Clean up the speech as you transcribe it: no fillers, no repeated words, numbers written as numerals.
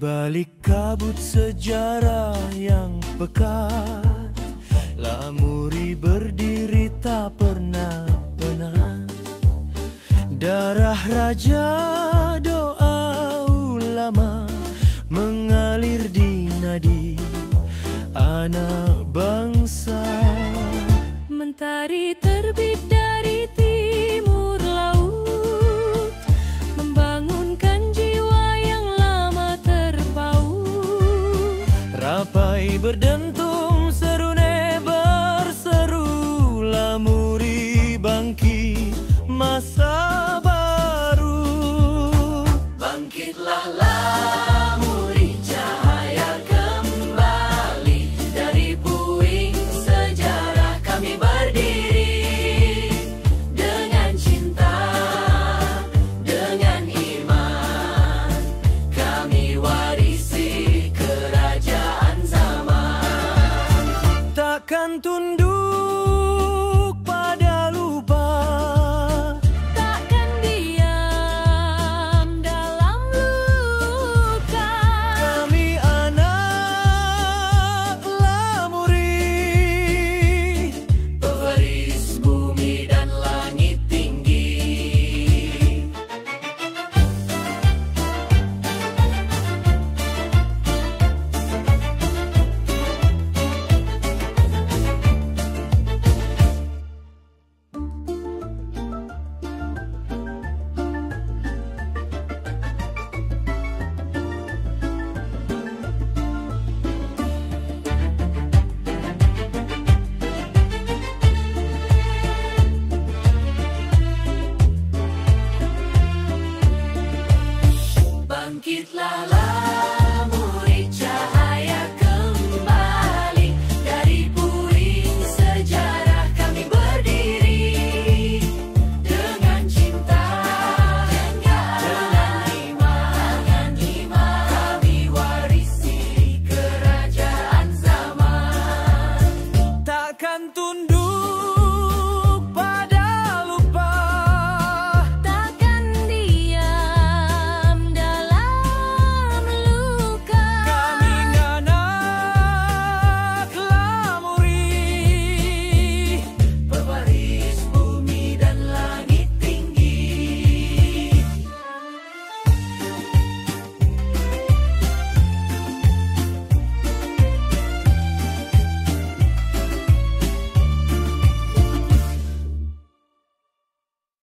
balik kabut sejarah yang pekat, Lamuri berdiri tak pernah penat. Darah raja, doa ulama mengalir di nadi anak bangsa. Mentari terbit dari timur laut, membangunkan jiwa yang lama terpaut. Rapai berdentum, serune berseru, Lamuri bangkit masa